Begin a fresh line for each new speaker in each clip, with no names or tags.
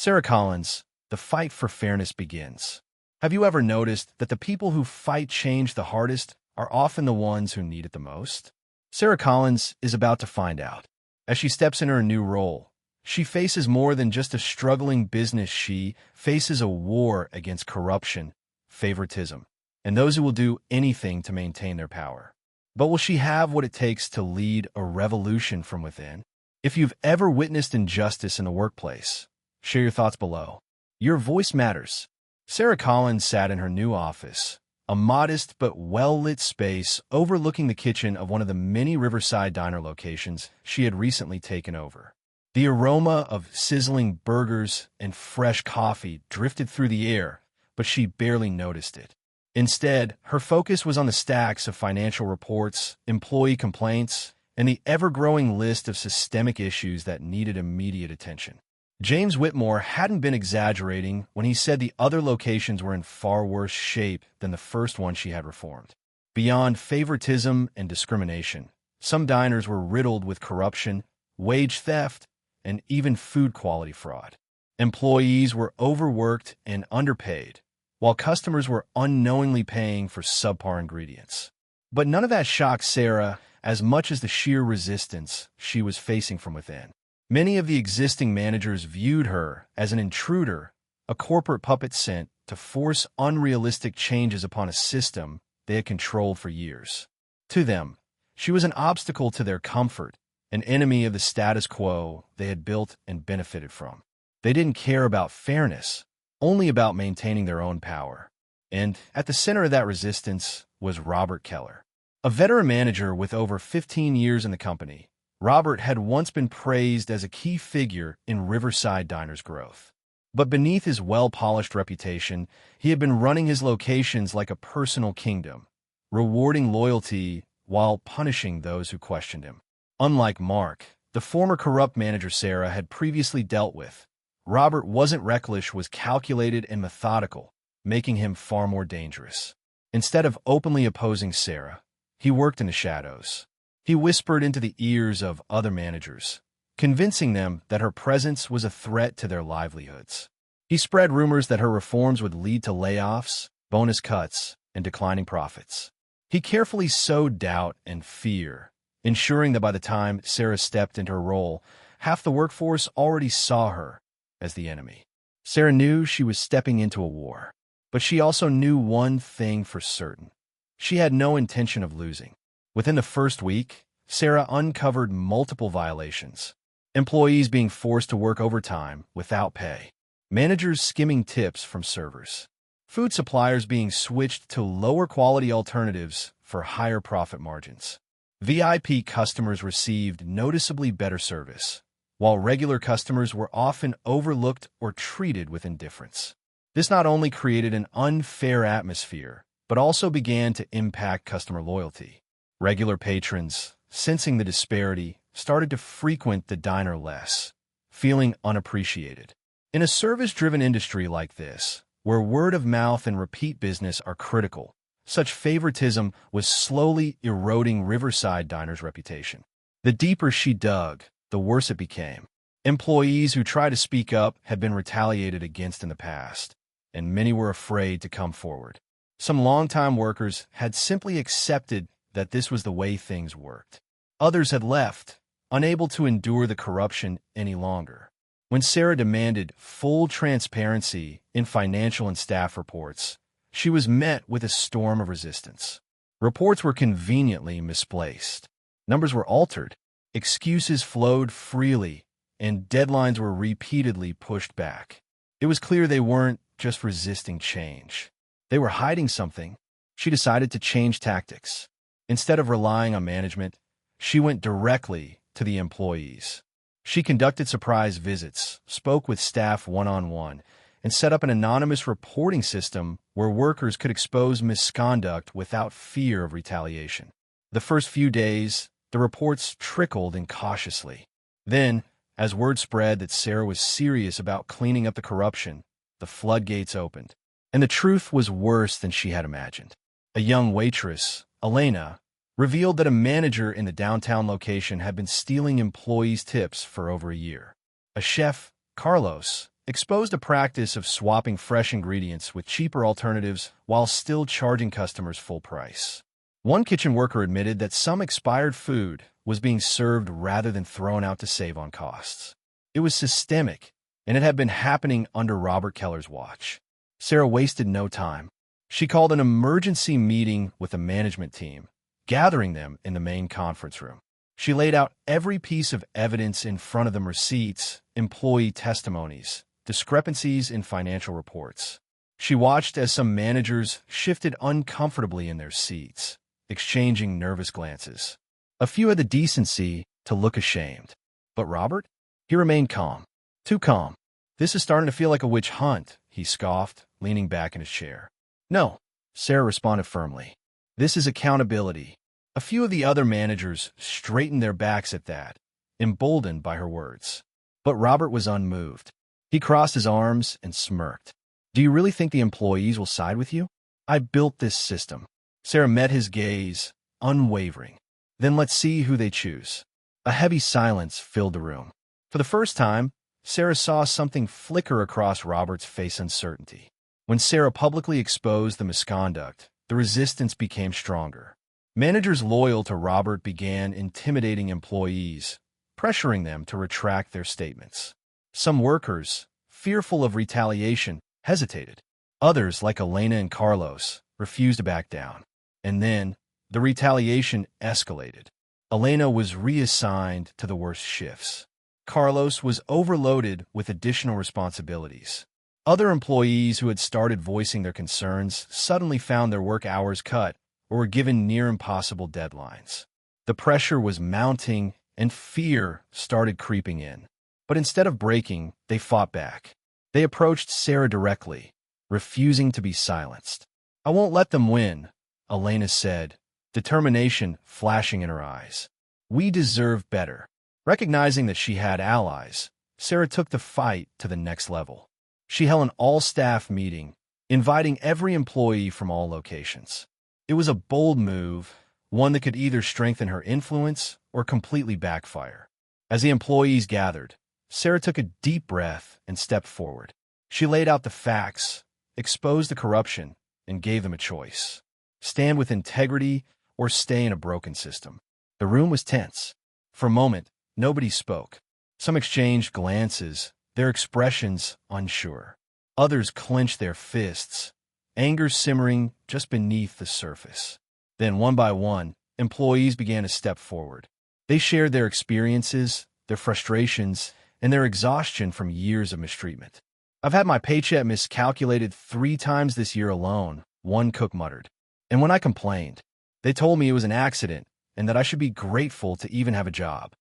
Sarah Collins, the fight for fairness begins. Have you ever noticed that the people who fight change the hardest are often the ones who need it the most? Sarah Collins is about to find out. As she steps into her new role, she faces more than just a struggling business. She faces a war against corruption, favoritism, and those who will do anything to maintain their power. But will she have what it takes to lead a revolution from within? If you've ever witnessed injustice in the workplace, share your thoughts below. Your voice matters. Sarah Collins sat in her new office, a modest but well-lit space overlooking the kitchen of one of the many Riverside Diner locations she had recently taken over. The aroma of sizzling burgers and fresh coffee drifted through the air, but she barely noticed it. Instead, her focus was on the stacks of financial reports, employee complaints, and the ever-growing list of systemic issues that needed immediate attention. James Whitmore hadn't been exaggerating when he said the other locations were in far worse shape than the first one she had reformed. Beyond favoritism and discrimination, some diners were riddled with corruption, wage theft, and even food quality fraud. Employees were overworked and underpaid, while customers were unknowingly paying for subpar ingredients. But none of that shocked Sarah as much as the sheer resistance she was facing from within. Many of the existing managers viewed her as an intruder, a corporate puppet sent to force unrealistic changes upon a system they had controlled for years. To them, she was an obstacle to their comfort, an enemy of the status quo they had built and benefited from. They didn't care about fairness, only about maintaining their own power. And at the center of that resistance was Robert Keller. A veteran manager with over 15 years in the company, Robert had once been praised as a key figure in Riverside Diner's growth. But beneath his well-polished reputation, he had been running his locations like a personal kingdom, rewarding loyalty while punishing those who questioned him. Unlike Mark, the former corrupt manager Sarah had previously dealt with, Robert wasn't reckless, was calculated and methodical, making him far more dangerous. Instead of openly opposing Sarah, he worked in the shadows. He whispered into the ears of other managers, convincing them that her presence was a threat to their livelihoods. He spread rumors that her reforms would lead to layoffs, bonus cuts, and declining profits. He carefully sowed doubt and fear, ensuring that by the time Sarah stepped into her role, half the workforce already saw her as the enemy. Sarah knew she was stepping into a war, but she also knew one thing for certain. She had no intention of losing. Within the first week, Sarah uncovered multiple violations. Employees being forced to work overtime without pay. Managers skimming tips from servers. Food suppliers being switched to lower-quality alternatives for higher profit margins. VIP customers received noticeably better service, while regular customers were often overlooked or treated with indifference. This not only created an unfair atmosphere, but also began to impact customer loyalty. Regular patrons, sensing the disparity, started to frequent the diner less, feeling unappreciated. In a service-driven industry like this, where word of mouth and repeat business are critical, such favoritism was slowly eroding Riverside Diner's reputation. The deeper she dug, the worse it became. Employees who tried to speak up had been retaliated against in the past, and many were afraid to come forward. Some longtime workers had simply accepted that this was the way things worked. Others had left, unable to endure the corruption any longer. When Sarah demanded full transparency in financial and staff reports, she was met with a storm of resistance. Reports were conveniently misplaced. Numbers were altered. Excuses flowed freely, and deadlines were repeatedly pushed back. It was clear they weren't just resisting change. They were hiding something. She decided to change tactics. Instead of relying on management, she went directly to the employees. She conducted surprise visits, spoke with staff one-on-one, and set up an anonymous reporting system where workers could expose misconduct without fear of retaliation. The first few days, the reports trickled in cautiously. Then, as word spread that Sarah was serious about cleaning up the corruption, the floodgates opened. And the truth was worse than she had imagined. A young waitress, Elena, revealed that a manager in the downtown location had been stealing employees' tips for over a year. A chef, Carlos, exposed a practice of swapping fresh ingredients with cheaper alternatives while still charging customers full price. One kitchen worker admitted that some expired food was being served rather than thrown out to save on costs. It was systemic, and it had been happening under Robert Keller's watch. Sarah wasted no time. She called an emergency meeting with the management team, gathering them in the main conference room. She laid out every piece of evidence in front of them: receipts, employee testimonies, discrepancies in financial reports. She watched as some managers shifted uncomfortably in their seats, exchanging nervous glances. A few had the decency to look ashamed. But Robert? He remained calm. Too calm. "This is starting to feel like a witch hunt," he scoffed, leaning back in his chair. "No," Sarah responded firmly. "This is accountability." A few of the other managers straightened their backs at that, emboldened by her words. But Robert was unmoved. He crossed his arms and smirked. "Do you really think the employees will side with you? I built this system." Sarah met his gaze, unwavering. "Then let's see who they choose." A heavy silence filled the room. For the first time, Sarah saw something flicker across Robert's face: uncertainty. When Sarah publicly exposed the misconduct, the resistance became stronger. Managers loyal to Robert began intimidating employees, pressuring them to retract their statements. Some workers, fearful of retaliation, hesitated. Others, like Elena and Carlos, refused to back down. And then, the retaliation escalated. Elena was reassigned to the worst shifts. Carlos was overloaded with additional responsibilities. Other employees who had started voicing their concerns suddenly found their work hours cut or were given near-impossible deadlines. The pressure was mounting, and fear started creeping in. But instead of breaking, they fought back. They approached Sarah directly, refusing to be silenced. "I won't let them win," Elena said, determination flashing in her eyes. "We deserve better." Recognizing that she had allies, Sarah took the fight to the next level. She held an all-staff meeting, inviting every employee from all locations. It was a bold move, one that could either strengthen her influence or completely backfire. As the employees gathered, Sarah took a deep breath and stepped forward. She laid out the facts, exposed the corruption, and gave them a choice: stand with integrity or stay in a broken system. The room was tense. For a moment, nobody spoke. Some exchanged glances, their expressions unsure. Others clenched their fists, anger simmering just beneath the surface. Then, one by one, employees began to step forward. They shared their experiences, their frustrations, and their exhaustion from years of mistreatment. "I've had my paycheck miscalculated 3 times this year alone," one cook muttered. "And when I complained, they told me it was an accident and that I should be grateful to even have a job.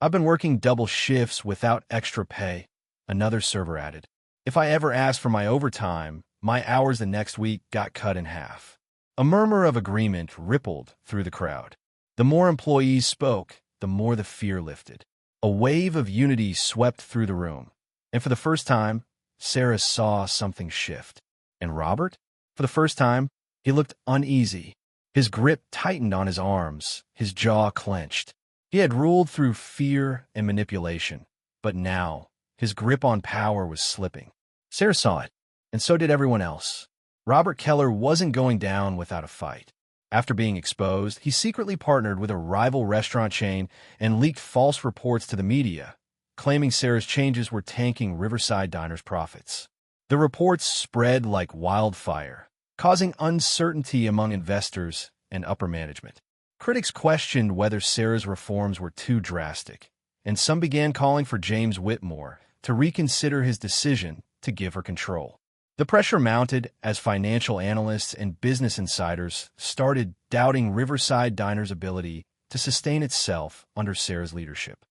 I've been working double shifts without extra pay," another server added. "If I ever asked for my overtime, my hours the next week got cut in half." A murmur of agreement rippled through the crowd. The more employees spoke, the more the fear lifted. A wave of unity swept through the room, and for the first time, Sarah saw something shift. And Robert? For the first time, he looked uneasy. His grip tightened on his arms, his jaw clenched. He had ruled through fear and manipulation, but now, his grip on power was slipping. Sarah saw it, and so did everyone else. Robert Keller wasn't going down without a fight. After being exposed, he secretly partnered with a rival restaurant chain and leaked false reports to the media, claiming Sarah's changes were tanking Riverside Diners' profits. The reports spread like wildfire, causing uncertainty among investors and upper management. Critics questioned whether Sarah's reforms were too drastic, and some began calling for James Whitmore to reconsider his decision to give her control. The pressure mounted as financial analysts and business insiders started doubting Riverside Diners' ability to sustain itself under Sarah's leadership.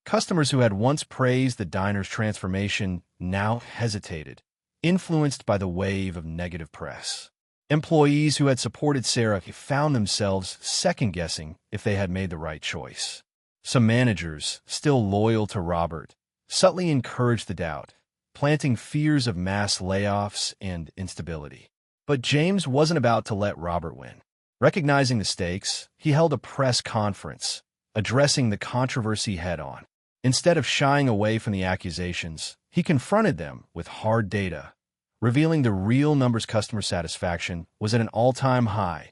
Customers who had once praised the diner's transformation now hesitated, influenced by the wave of negative press. Employees who had supported Sarah found themselves second-guessing if they had made the right choice. Some managers, still loyal to Robert, subtly encouraged the doubt, planting fears of mass layoffs and instability. But James wasn't about to let Robert win. Recognizing the stakes, he held a press conference, addressing the controversy head-on. Instead of shying away from the accusations, He confronted them with hard data, revealing the real numbers. Customer satisfaction was at an all-time high,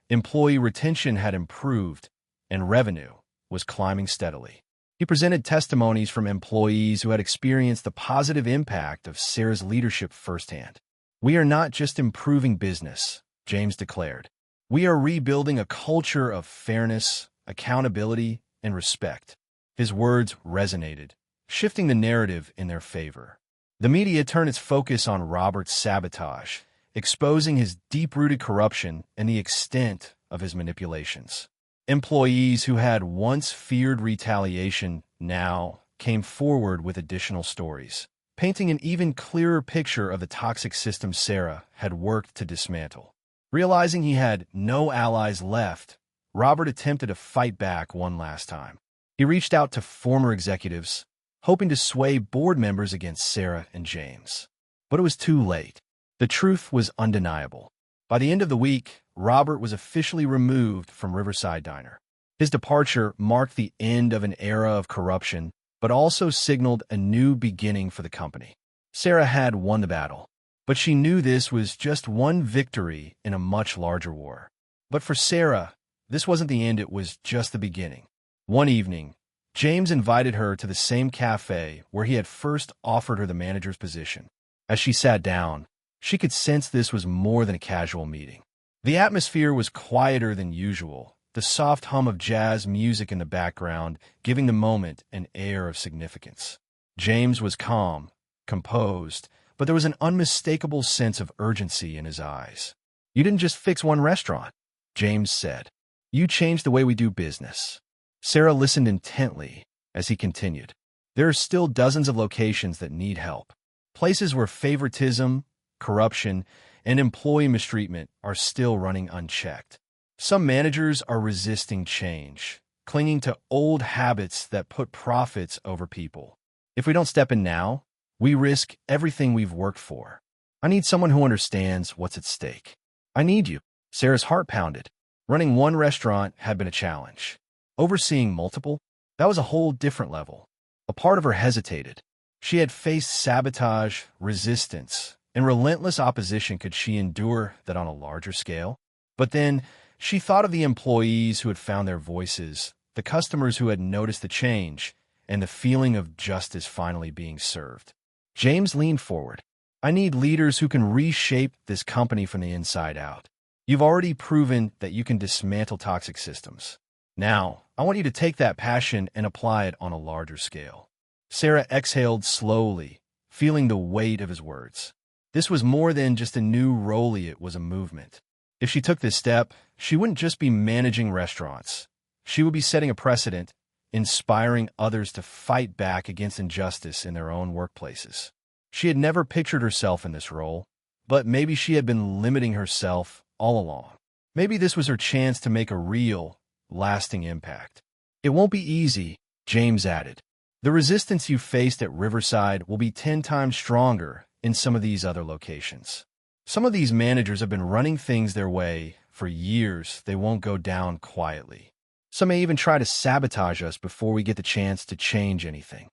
employee retention had improved, and revenue was climbing steadily. He presented testimonies from employees who had experienced the positive impact of Sarah's leadership firsthand. "We are not just improving business," James declared. "We are rebuilding a culture of fairness, accountability, and respect." His words resonated, shifting the narrative in their favor. The media turned its focus on Robert's sabotage, exposing his deep-rooted corruption and the extent of his manipulations. Employees who had once feared retaliation now came forward with additional stories, painting an even clearer picture of the toxic system Sarah had worked to dismantle. Realizing he had no allies left, Robert attempted to fight back one last time. He reached out to former executives, hoping to sway board members against Sarah and James. But it was too late. The truth was undeniable. By the end of the week, Robert was officially removed from Riverside Diner. His departure marked the end of an era of corruption, but also signaled a new beginning for the company. Sarah had won the battle, but she knew this was just one victory in a much larger war. But for Sarah, this wasn't the end, it was just the beginning. One evening, James invited her to the same cafe where he had first offered her the manager's position. As she sat down, she could sense this was more than a casual meeting. The atmosphere was quieter than usual, the soft hum of jazz music in the background giving the moment an air of significance. James was calm, composed, but there was an unmistakable sense of urgency in his eyes. "You didn't just fix one restaurant," James said. "You changed the way we do business." Sarah listened intently as he continued. "There are still dozens of locations that need help. Places where favoritism, corruption, and employee mistreatment are still running unchecked. Some managers are resisting change, clinging to old habits that put profits over people. If we don't step in now, we risk everything we've worked for. I need someone who understands what's at stake. I need you." Sarah's heart pounded. Running one restaurant had been a challenge. Overseeing multiple? That was a whole different level. A part of her hesitated. She had faced sabotage, resistance, and relentless opposition. Could she endure that on a larger scale? But then she thought of the employees who had found their voices, the customers who had noticed the change, and the feeling of justice finally being served. James leaned forward. "I need leaders who can reshape this company from the inside out. You've already proven that you can dismantle toxic systems. Now, I want you to take that passion and apply it on a larger scale." Sarah exhaled slowly, feeling the weight of his words. This was more than just a new role, it was a movement. If she took this step, she wouldn't just be managing restaurants. She would be setting a precedent, inspiring others to fight back against injustice in their own workplaces. She had never pictured herself in this role, but maybe she had been limiting herself all along. Maybe this was her chance to make a real, lasting impact. "It won't be easy," James added. "The resistance you faced at Riverside will be 10 times stronger in some of these other locations. Some of these managers have been running things their way for years. They won't go down quietly. Some may even try to sabotage us before we get the chance to change anything."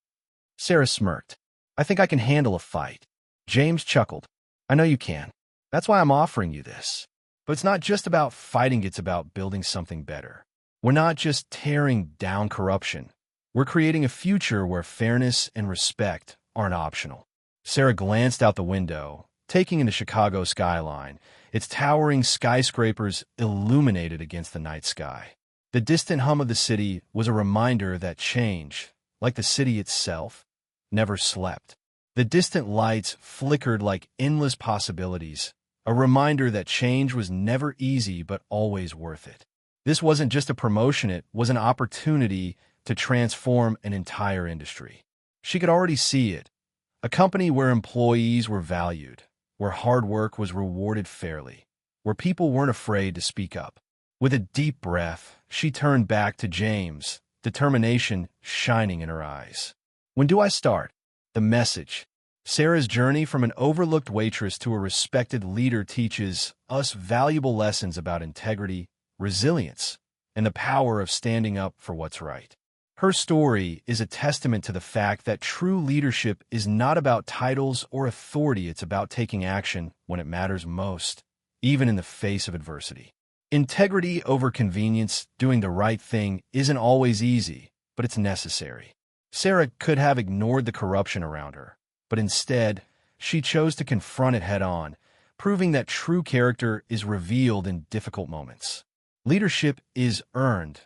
Sarah smirked. "I think I can handle a fight." James chuckled. "I know you can. That's why I'm offering you this. But it's not just about fighting, it's about building something better. We're not just tearing down corruption. We're creating a future where fairness and respect aren't optional." Sarah glanced out the window, taking in the Chicago skyline, its towering skyscrapers illuminated against the night sky. The distant hum of the city was a reminder that change, like the city itself, never slept. The distant lights flickered like endless possibilities, a reminder that change was never easy but always worth it. This wasn't just a promotion, it was an opportunity to transform an entire industry. She could already see it, a company where employees were valued, where hard work was rewarded fairly, where people weren't afraid to speak up. With a deep breath, she turned back to James, determination shining in her eyes. "When do I start?" The message. Sarah's journey from an overlooked waitress to a respected leader teaches us valuable lessons about integrity, resilience, and the power of standing up for what's right. Her story is a testament to the fact that true leadership is not about titles or authority. It's about taking action when it matters most, even in the face of adversity. Integrity over convenience, doing the right thing, isn't always easy, but it's necessary. Sarah could have ignored the corruption around her, but instead, she chose to confront it head-on, proving that true character is revealed in difficult moments. Leadership is earned,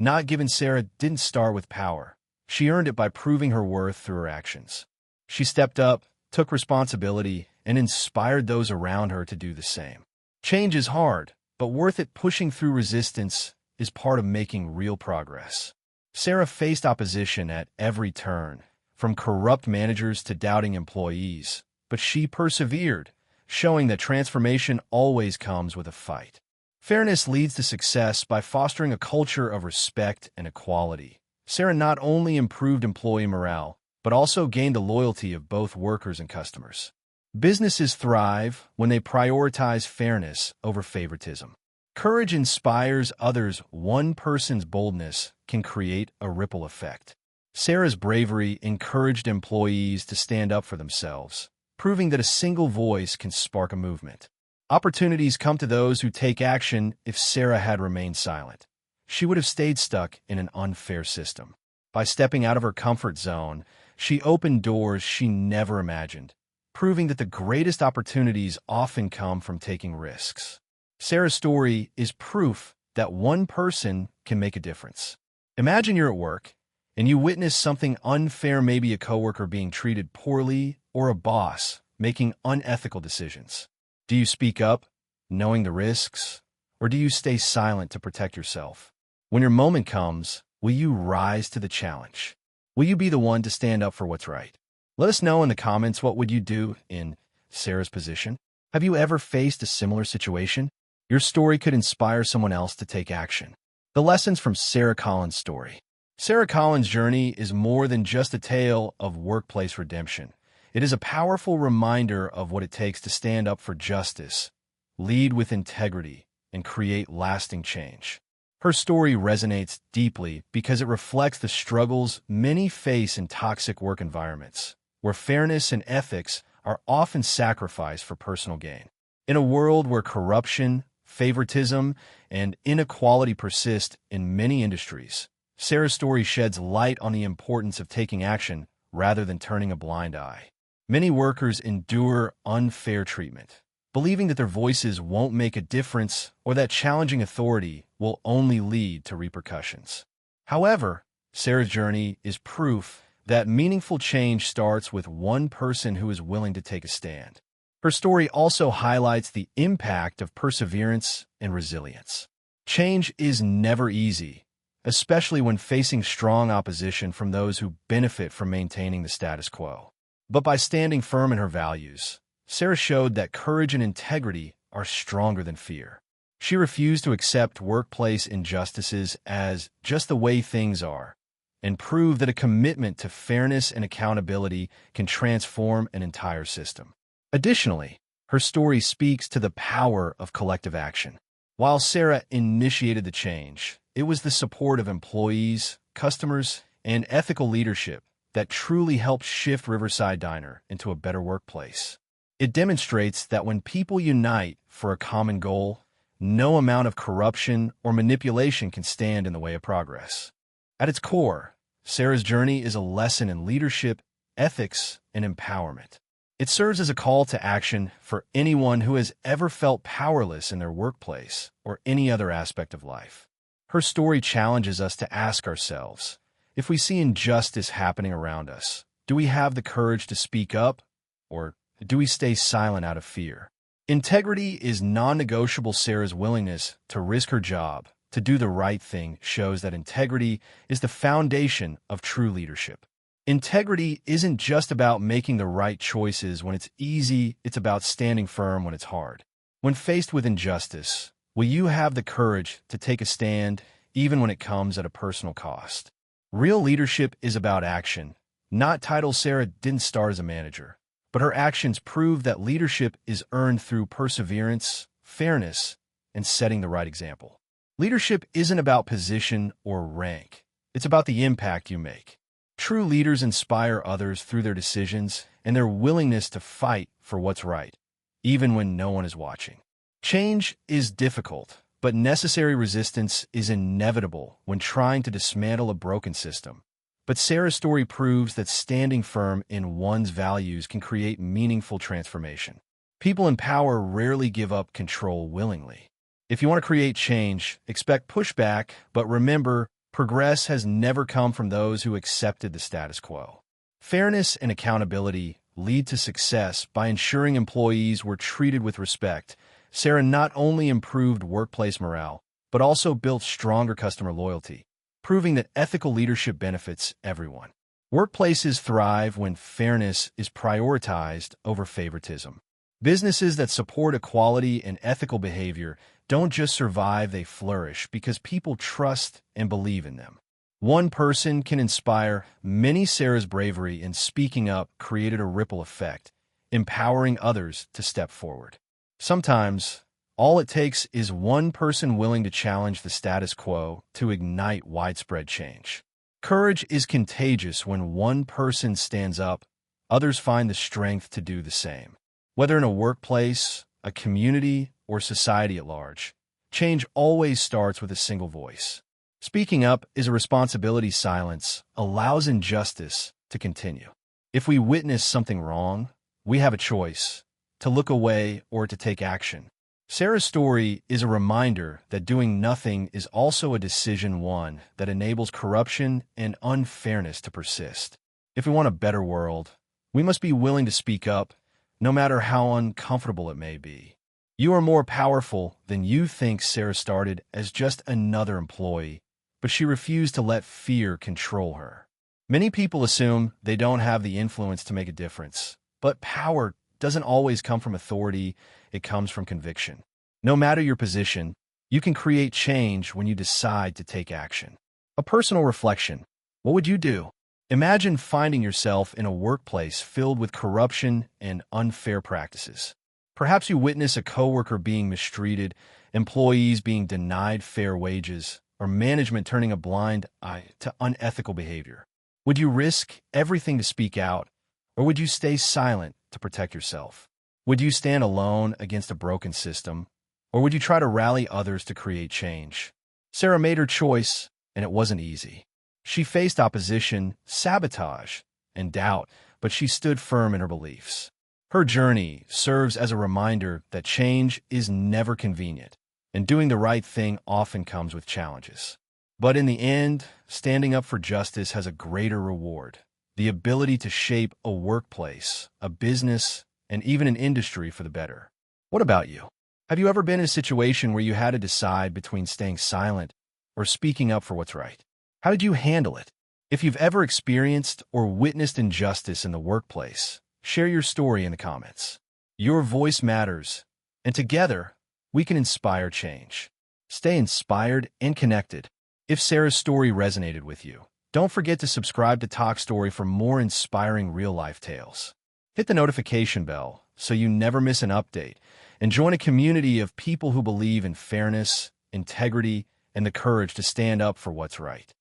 not given. Sarah didn't start with power. She earned it by proving her worth through her actions. She stepped up, took responsibility, and inspired those around her to do the same. Change is hard, but worth it. Pushing through resistance is part of making real progress. Sarah faced opposition at every turn, from corrupt managers to doubting employees, but she persevered, showing that transformation always comes with a fight. Fairness leads to success by fostering a culture of respect and equality. Sarah not only improved employee morale, but also gained the loyalty of both workers and customers. Businesses thrive when they prioritize fairness over favoritism. Courage inspires others. One person's boldness can create a ripple effect. Sarah's bravery encouraged employees to stand up for themselves, proving that a single voice can spark a movement. Opportunities come to those who take action. If Sarah had remained silent, she would have stayed stuck in an unfair system. By stepping out of her comfort zone, she opened doors she never imagined, proving that the greatest opportunities often come from taking risks. Sarah's story is proof that one person can make a difference. Imagine you're at work, and you witness something unfair, maybe a coworker being treated poorly or a boss making unethical decisions. Do you speak up, knowing the risks, or do you stay silent to protect yourself? When your moment comes, will you rise to the challenge? Will you be the one to stand up for what's right? Let us know in the comments, what would you do in Sarah's position? Have you ever faced a similar situation? Your story could inspire someone else to take action. The lessons from Sarah Collins' story. Sarah Collins' journey is more than just a tale of workplace redemption. It is a powerful reminder of what it takes to stand up for justice, lead with integrity, and create lasting change. Her story resonates deeply because it reflects the struggles many face in toxic work environments, where fairness and ethics are often sacrificed for personal gain. In a world where corruption, favoritism, and inequality persist in many industries, Sarah's story sheds light on the importance of taking action rather than turning a blind eye. Many workers endure unfair treatment, believing that their voices won't make a difference or that challenging authority will only lead to repercussions. However, Sarah's journey is proof that meaningful change starts with one person who is willing to take a stand. Her story also highlights the impact of perseverance and resilience. Change is never easy, especially when facing strong opposition from those who benefit from maintaining the status quo. But by standing firm in her values, Sarah showed that courage and integrity are stronger than fear. She refused to accept workplace injustices as just the way things are, and proved that a commitment to fairness and accountability can transform an entire system. Additionally, her story speaks to the power of collective action. While Sarah initiated the change, it was the support of employees, customers, and ethical leadership that truly helped shift Riverside Diner into a better workplace. It demonstrates that when people unite for a common goal, no amount of corruption or manipulation can stand in the way of progress. At its core, Sarah's journey is a lesson in leadership, ethics, and empowerment. It serves as a call to action for anyone who has ever felt powerless in their workplace or any other aspect of life. Her story challenges us to ask ourselves, if we see injustice happening around us, do we have the courage to speak up, or do we stay silent out of fear? Integrity is non-negotiable. Sarah's willingness to risk her job to do the right thing shows that integrity is the foundation of true leadership. Integrity isn't just about making the right choices when it's easy, it's about standing firm when it's hard. When faced with injustice, will you have the courage to take a stand, even when it comes at a personal cost? Real leadership is about action, not title. Sarah didn't start as a manager, but her actions prove that leadership is earned through perseverance, fairness, and setting the right example. Leadership isn't about position or rank. It's about the impact you make. True leaders inspire others through their decisions and their willingness to fight for what's right, even when no one is watching. Change is difficult, but necessary resistance is inevitable when trying to dismantle a broken system. But Sarah's story proves that standing firm in one's values can create meaningful transformation. People in power rarely give up control willingly. If you want to create change, expect pushback, but remember, progress has never come from those who accepted the status quo. Fairness and accountability lead to success by ensuring employees were treated with respect. Sarah not only improved workplace morale, but also built stronger customer loyalty, proving that ethical leadership benefits everyone. Workplaces thrive when fairness is prioritized over favoritism. Businesses that support equality and ethical behavior don't just survive, they flourish because people trust and believe in them. One person can inspire many. Sarah's bravery in speaking up created a ripple effect, empowering others to step forward. Sometimes, all it takes is one person willing to challenge the status quo to ignite widespread change. Courage is contagious. When one person stands up, others find the strength to do the same. Whether in a workplace, a community, or society at large, change always starts with a single voice. Speaking up is a responsibility. Silence allows injustice to continue. If we witness something wrong, we have a choice: to look away or to take action. Sarah's story is a reminder that doing nothing is also a decision, one that enables corruption and unfairness to persist. If we want a better world, we must be willing to speak up, no matter how uncomfortable it may be. You are more powerful than you think. Sarah started as just another employee, but she refused to let fear control her. Many people assume they don't have the influence to make a difference, but power doesn't always come from authority, it comes from conviction. No matter your position, you can create change when you decide to take action. A personal reflection: what would you do? Imagine finding yourself in a workplace filled with corruption and unfair practices. Perhaps you witness a coworker being mistreated, employees being denied fair wages, or management turning a blind eye to unethical behavior. Would you risk everything to speak out, or would you stay silent to protect yourself? Would you stand alone against a broken system, or would you try to rally others to create change? Sarah made her choice, and it wasn't easy. She faced opposition, sabotage, and doubt, but she stood firm in her beliefs. Her journey serves as a reminder that change is never convenient, and doing the right thing often comes with challenges. But in the end, standing up for justice has a greater reward: the ability to shape a workplace, a business, and even an industry for the better. What about you? Have you ever been in a situation where you had to decide between staying silent or speaking up for what's right? How did you handle it? If you've ever experienced or witnessed injustice in the workplace, share your story in the comments. Your voice matters, and together, we can inspire change. Stay inspired and connected. If Sarah's story resonated with you, don't forget to subscribe to Toch Story for more inspiring real-life tales. Hit the notification bell so you never miss an update, and join a community of people who believe in fairness, integrity, and the courage to stand up for what's right.